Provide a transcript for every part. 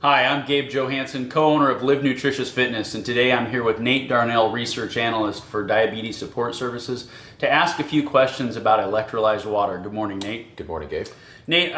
Hi, I'm Gabe Johansson, co-owner of Live Nutritious Fitness, and today I'm here with Nate Darnell, research analyst for Diabetes Support Services, to ask a few questions about electrolyzed water. Good morning, Nate. Good morning, Gabe. Nate,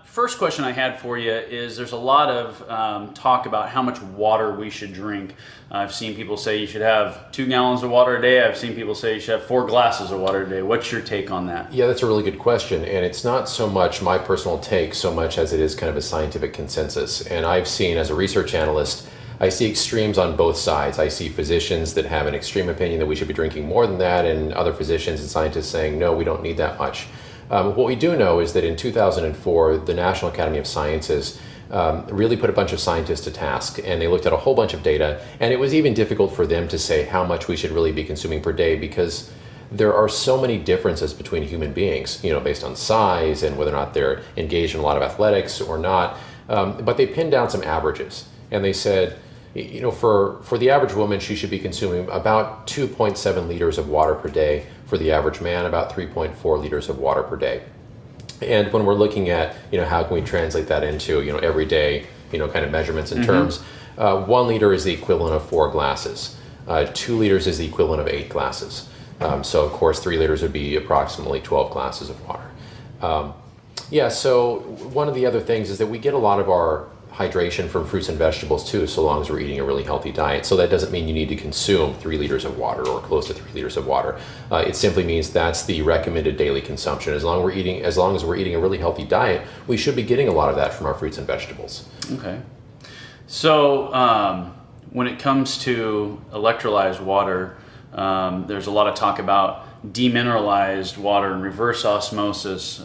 first question I had for you is there's a lot of talk about how much water we should drink. I've seen people say you should have 2 gallons of water a day. I've seen people say you should have 4 glasses of water a day. What's your take on that? Yeah, that's a really good question. And it's not so much my personal take so much as it is kind of a scientific consensus. And I've seen, as a research analyst, I see extremes on both sides. I see physicians that have an extreme opinion that we should be drinking more than that, and other physicians and scientists saying, no, we don't need that much. What we do know is that in 2004, the National Academy of Sciences really put a bunch of scientists to task, and they looked at a whole bunch of data, and it was even difficult for them to say how much we should really be consuming per day, because there are so many differences between human beings, based on size and whether or not they're engaged in a lot of athletics or not. But they pinned down some averages, and they said, for the average woman, she should be consuming about 2.7 liters of water per day. For the average man, about 3.4 liters of water per day. And when we're looking at, how can we translate that into, everyday, kind of measurements and terms, 1 liter is the equivalent of 4 glasses. 2 liters is the equivalent of 8 glasses. So of course, 3 liters would be approximately 12 glasses of water. So one of the other things is that we get a lot of our hydration from fruits and vegetables too, so long as we're eating a really healthy diet. So that doesn't mean you need to consume 3 liters of water or close to 3 liters of water. It simply means that's the recommended daily consumption. As long as we're eating a really healthy diet, we should be getting a lot of that from our fruits and vegetables. Okay. So when it comes to electrolyzed water, there's a lot of talk about demineralized water and reverse osmosis.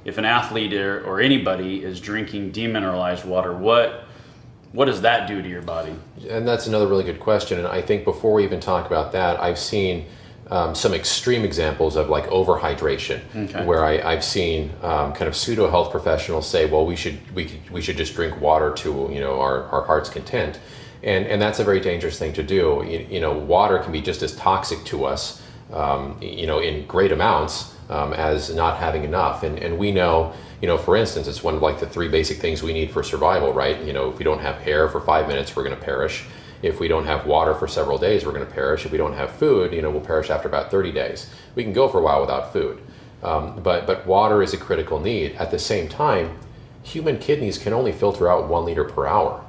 If an athlete or anybody is drinking demineralized water, what does that do to your body? And that's another really good question. And I think before we even talk about that, I've seen some extreme examples of like overhydration, where I've seen kind of pseudo health professionals say, well, we should just drink water to our heart's content, and that's a very dangerous thing to do. Water can be just as toxic to us, in great amounts as not having enough. And we know, for instance, it's one of like the 3 basic things we need for survival, right? If we don't have air for 5 minutes, we're going to perish. If we don't have water for several days, we're going to perish. If we don't have food, we'll perish after about 30 days. We can go for a while without food. But water is a critical need. At the same time, human kidneys can only filter out 1 liter per hour.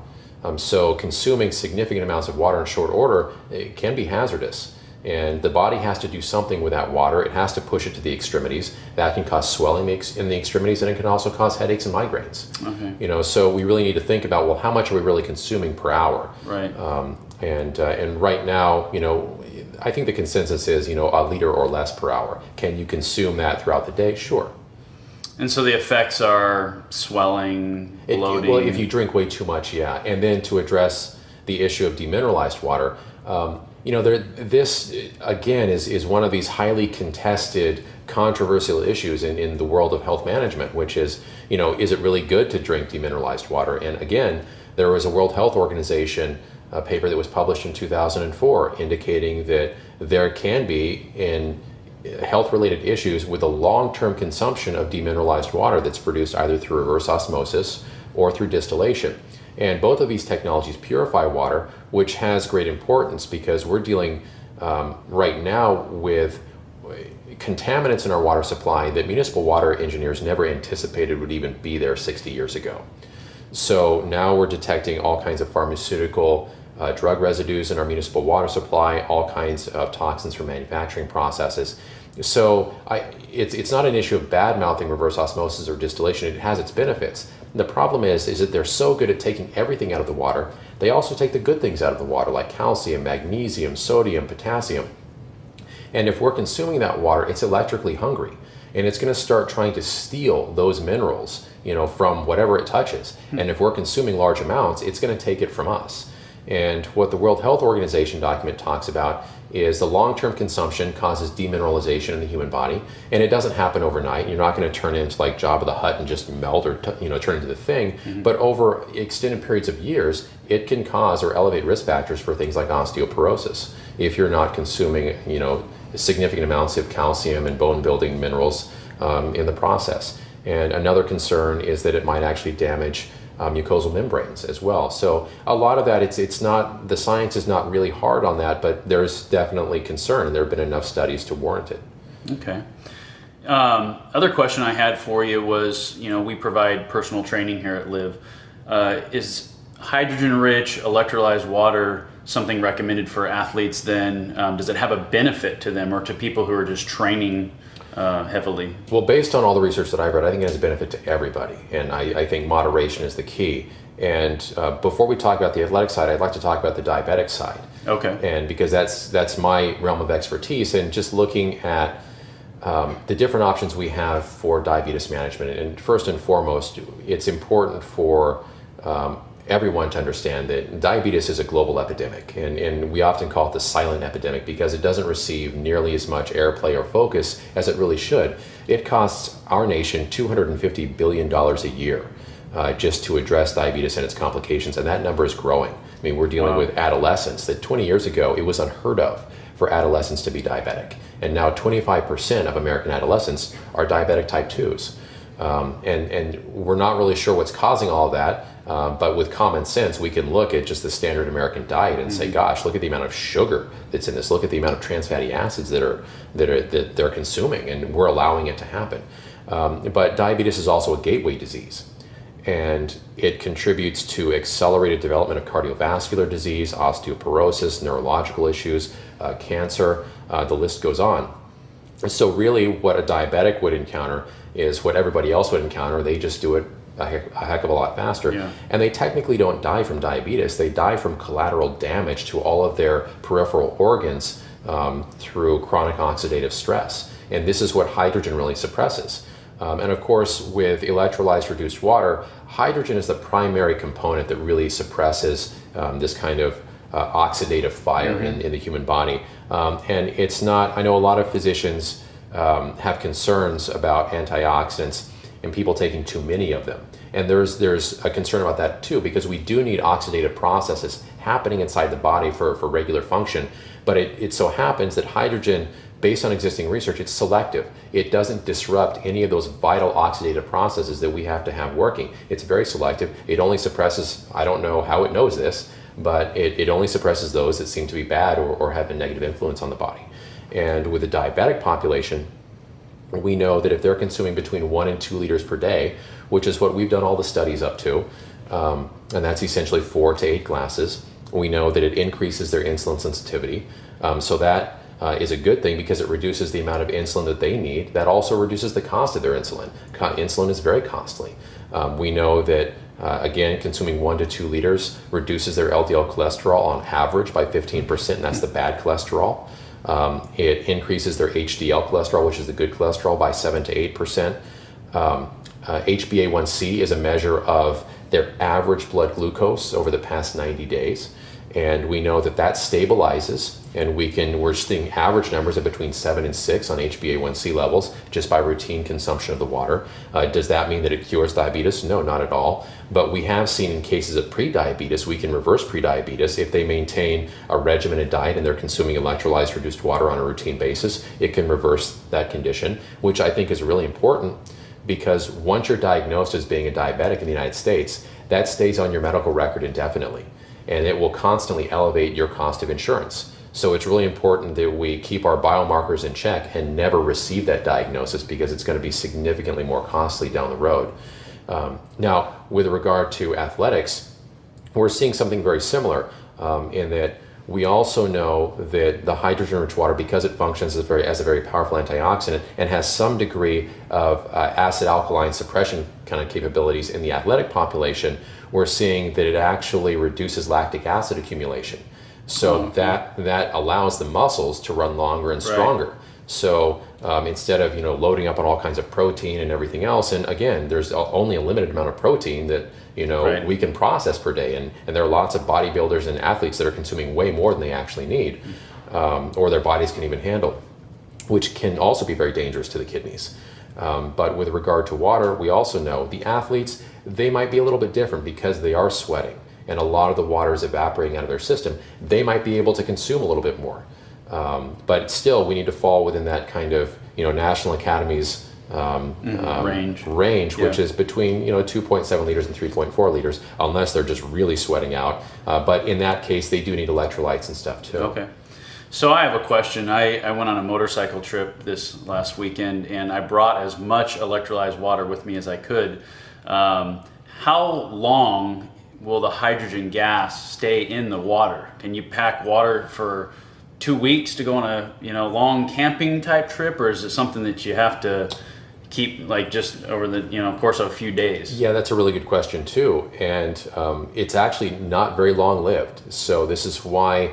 So consuming significant amounts of water in short order, it can be hazardous. And the body has to do something with that water. It has to push it to the extremities. That can cause swelling in the extremities, and it can also cause headaches and migraines. Okay. So we really need to think about, well, how much are we really consuming per hour? Right. And right now, I think the consensus is, a liter or less per hour. Can you consume that throughout the day? Sure. And so the effects are swelling, bloating. Well, if you drink way too much, yeah. And then to address the issue of demineralized water, this again is one of these highly contested, controversial issues in the world of health management, which is, is it really good to drink demineralized water? And again, there was a World Health Organization paper that was published in 2004 indicating that there can be in health-related issues with the long-term consumption of demineralized water that's produced either through reverse osmosis or through distillation. And both of these technologies purify water, which has great importance because we're dealing right now with contaminants in our water supply that municipal water engineers never anticipated would even be there 60 years ago. So now we're detecting all kinds of pharmaceutical drug residues in our municipal water supply, all kinds of toxins from manufacturing processes. So it's not an issue of bad-mouthing reverse osmosis or distillation. It has its benefits. The problem is that they're so good at taking everything out of the water, they also take the good things out of the water, like calcium, magnesium, sodium, potassium. And if we're consuming that water, it's electrically hungry, and it's going to start trying to steal those minerals, from whatever it touches. And if we're consuming large amounts, it's going to take it from us. And what the World Health Organization document talks about is the long-term consumption causes demineralization in the human body, and it doesn't happen overnight. You're not going to turn into like Jabba the Hutt and just melt or turn into the thing. But over extended periods of years, it can cause or elevate risk factors for things like osteoporosis if you're not consuming significant amounts of calcium and bone-building minerals in the process. And another concern is that it might actually damage mucosal membranes as well. So a lot of that, it's not, the science is not really hard on that, but there's definitely concern, and there have been enough studies to warrant it. Okay. Other question I had for you was, we provide personal training here at Live. Is hydrogen-rich electrolyzed water something recommended for athletes then? Does it have a benefit to them or to people who are just training heavily? Well, based on all the research that I've read, I think it has a benefit to everybody, and I think moderation is the key. And before we talk about the athletic side, I'd like to talk about the diabetic side. Okay. And because that's my realm of expertise, and just looking at the different options we have for diabetes management. And first and foremost, it's important for everyone to understand that diabetes is a global epidemic, and we often call it the silent epidemic because it doesn't receive nearly as much airplay or focus as it really should. It costs our nation $250 billion a year just to address diabetes and its complications, and that number is growing. I mean, we're dealing with adolescents that 20 years ago, it was unheard of for adolescents to be diabetic. And now 25% of American adolescents are diabetic type 2s. And we're not really sure what's causing all of that, but with common sense, we can look at just the standard American diet and say, gosh, look at the amount of sugar that's in this. Look at the amount of trans fatty acids that they're consuming, and we're allowing it to happen. But diabetes is also a gateway disease, and it contributes to accelerated development of cardiovascular disease, osteoporosis, neurological issues, cancer, the list goes on. So really what a diabetic would encounter is what everybody else would encounter. They just do it a heck of a lot faster. Yeah. And they technically don't die from diabetes. They die from collateral damage to all of their peripheral organs through chronic oxidative stress. And this is what hydrogen really suppresses. And of course, with electrolyzed reduced water, hydrogen is the primary component that really suppresses this kind of oxidative fire in the human body. And it's not, I know a lot of physicians have concerns about antioxidants and people taking too many of them. And there's a concern about that too, because we do need oxidative processes happening inside the body for regular function. But it so happens that hydrogen, based on existing research, it's selective. It doesn't disrupt any of those vital oxidative processes that we have to have working. It's very selective. It only suppresses, I don't know how it knows this, but it only suppresses those that seem to be bad or have a negative influence on the body. And with the diabetic population, we know that if they're consuming between 1 and 2 liters per day, which is what we've done all the studies up to, and that's essentially 4 to 8 glasses, we know that it increases their insulin sensitivity. So that is a good thing because it reduces the amount of insulin that they need. That also reduces the cost of their insulin. Insulin is very costly. We know that, again, consuming 1 to 2 liters reduces their LDL cholesterol on average by 15%, and that's the bad cholesterol. It increases their HDL cholesterol, which is the good cholesterol, by 7 to 8%. HbA1c is a measure of their average blood glucose over the past 90 days. And we know that that stabilizes, and we're seeing average numbers of between 7 and 6 on HbA1c levels just by routine consumption of the water. Does that mean that it cures diabetes? No, not at all. But we have seen in cases of prediabetes, we can reverse prediabetes if they maintain a regimented diet and they're consuming electrolyzed reduced water on a routine basis. It can reverse that condition, which I think is really important, because once you're diagnosed as being a diabetic in the United States, that stays on your medical record indefinitely, and it will constantly elevate your cost of insurance. So it's really important that we keep our biomarkers in check and never receive that diagnosis, because it's going to be significantly more costly down the road. Now, with regard to athletics, we're seeing something very similar in that we also know that the hydrogen-rich water, because it functions as a very powerful antioxidant and has some degree of acid-alkaline suppression kind of capabilities in the athletic population, we're seeing that it actually reduces lactic acid accumulation. So that allows the muscles to run longer and stronger. Right. So instead of loading up on all kinds of protein and everything else, and again, there's only a limited amount of protein that we can process per day, and there are lots of bodybuilders and athletes that are consuming way more than they actually need, or their bodies can even handle, which can also be very dangerous to the kidneys. But with regard to water, we also know the athletes, they might be a little bit different because they are sweating and a lot of the water is evaporating out of their system. They might be able to consume a little bit more. But still, we need to fall within that kind of National Academies range, which is between 2.7 liters and 3.4 liters, unless they're just really sweating out. But in that case, they do need electrolytes and stuff too. Okay. So I have a question. I went on a motorcycle trip this last weekend, and I brought as much electrolyzed water with me as I could. How long will the hydrogen gas stay in the water? Can you pack water for 2 weeks to go on a long camping type trip, or is it something that you have to keep like just over the course of a few days? Yeah, that's a really good question too, and it's actually not very long lived. So this is why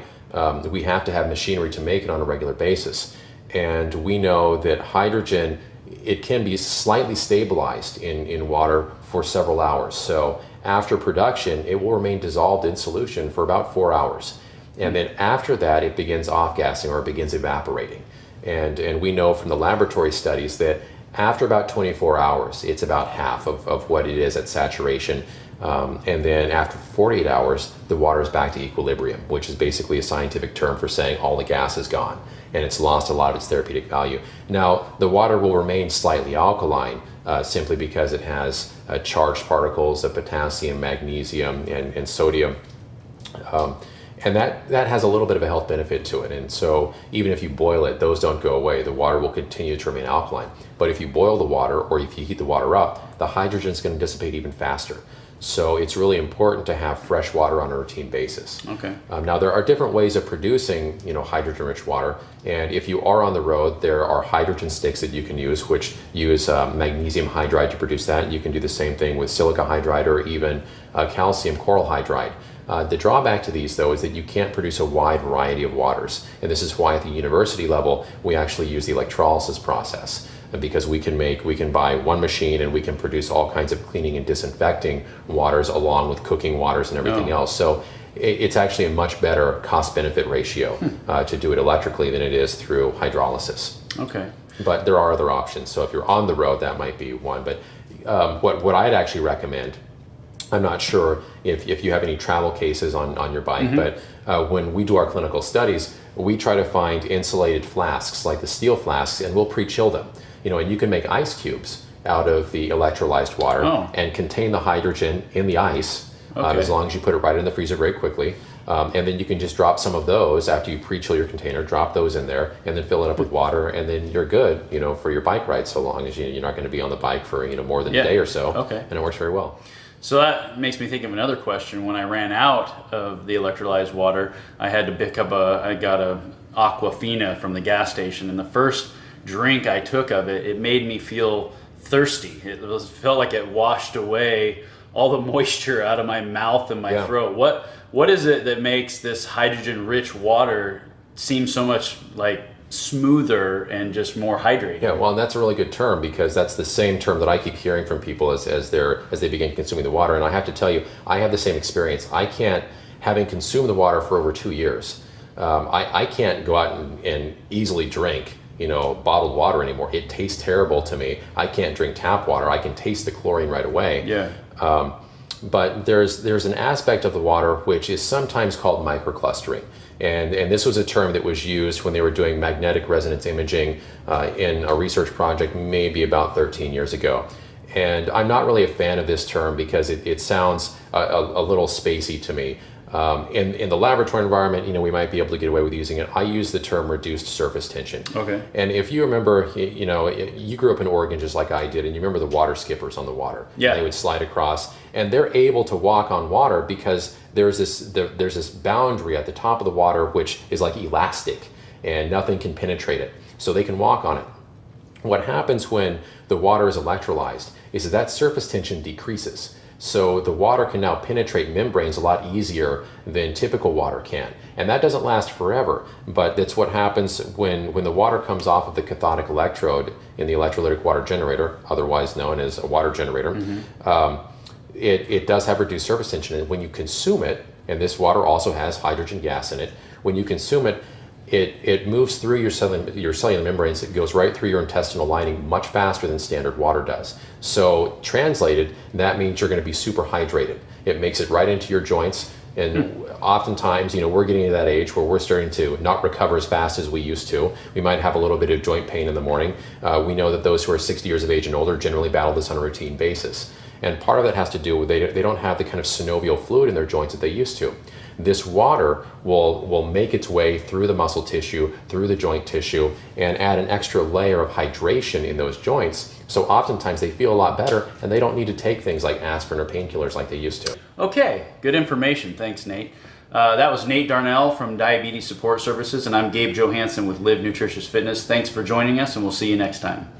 we have to have machinery to make it on a regular basis. And we know that hydrogen, it can be slightly stabilized in water for several hours. So after production, it will remain dissolved in solution for about 4 hours. And then after that, it begins off-gassing, or it begins evaporating. And we know from the laboratory studies that after about 24 hours, it's about half of what it is at saturation. And then after 48 hours, the water is back to equilibrium, which is basically a scientific term for saying all the gas is gone and it's lost a lot of its therapeutic value. Now, the water will remain slightly alkaline simply because it has charged particles of potassium, magnesium, and sodium. And that has a little bit of a health benefit to it. And so even if you boil it, those don't go away. The water will continue to remain alkaline. But if you boil the water, or if you heat the water up, the hydrogen is going to dissipate even faster. So it's really important to have fresh water on a routine basis. Okay. Now there are different ways of producing, hydrogen-rich water. And if you are on the road, there are hydrogen sticks that you can use, which use magnesium hydride to produce that. You can do the same thing with silica hydride or even calcium coral hydride. The drawback to these, though, is that you can't produce a wide variety of waters. And this is why at the university level, we actually use the electrolysis process. Because we can buy one machine and we can produce all kinds of cleaning and disinfecting waters along with cooking waters and everything else. So it's actually a much better cost-benefit ratio to do it electrically than it is through hydrolysis. Okay. But there are other options. So if you're on the road, that might be one. But what I'd actually recommend, I'm not sure if you have any travel cases on your bike, but when we do our clinical studies, we try to find insulated flasks like the steel flasks, and we'll pre-chill them. And you can make ice cubes out of the electrolyzed water and contain the hydrogen in the ice as long as you put it right in the freezer very quickly. And then you can just drop some of those after you pre-chill your container, drop those in there, and then fill it up with water, and then you're good, for your bike ride, so long as you're not going to be on the bike for more than a day or so. Okay. And it works very well. So that makes me think of another question. When I ran out of the electrolyzed water, I had to pick up I got a Aquafina from the gas station, and the first drink I took of it, it made me feel thirsty. It felt like it washed away all the moisture out of my mouth and my throat. What is it that makes this hydrogen-rich water seem so much like smoother and just more hydrated? Yeah, well, and that's a really good term, because that's the same term that I keep hearing from people as they begin consuming the water. And I have to tell you, I have the same experience. I can't, having consumed the water for over 2 years, I can't go out and easily drink bottled water anymore. It tastes terrible to me. I can't drink tap water. I can taste the chlorine right away. Yeah. But there's an aspect of the water which is sometimes called microclustering. And this was a term that was used when they were doing magnetic resonance imaging in a research project maybe about 13 years ago. And I'm not really a fan of this term because it sounds a little spacey to me. In the laboratory environment, we might be able to get away with using it. I use the term reduced surface tension. Okay. And if you remember, you grew up in Oregon just like I did, and you remember the water skippers on the water. Yeah. They would slide across, and they're able to walk on water because there's this boundary at the top of the water which is like elastic, and nothing can penetrate it. So they can walk on it. What happens when the water is electrolyzed is that surface tension decreases. So the water can now penetrate membranes a lot easier than typical water can. And that doesn't last forever, but that's what happens when the water comes off of the cathodic electrode in the electrolytic water generator, otherwise known as a water generator. It does have reduced surface tension, and when you consume it, and this water also has hydrogen gas in it, when you consume it, it moves through your cellular membranes. It goes right through your intestinal lining much faster than standard water does. So translated, that means you're going to be super hydrated. It makes it right into your joints. And oftentimes, we're getting to that age where we're starting to not recover as fast as we used to. We might have a little bit of joint pain in the morning. We know that those who are 60 years of age and older generally battle this on a routine basis. And part of it has to do with they don't have the kind of synovial fluid in their joints that they used to. This water will make its way through the muscle tissue, through the joint tissue, and add an extra layer of hydration in those joints. So oftentimes they feel a lot better and they don't need to take things like aspirin or painkillers like they used to. Okay, good information. Thanks, Nate. That was Nate Darnell from Diabetes Support Services, and I'm Gabe Johansson with Live Nutritious Fitness. Thanks for joining us, and we'll see you next time.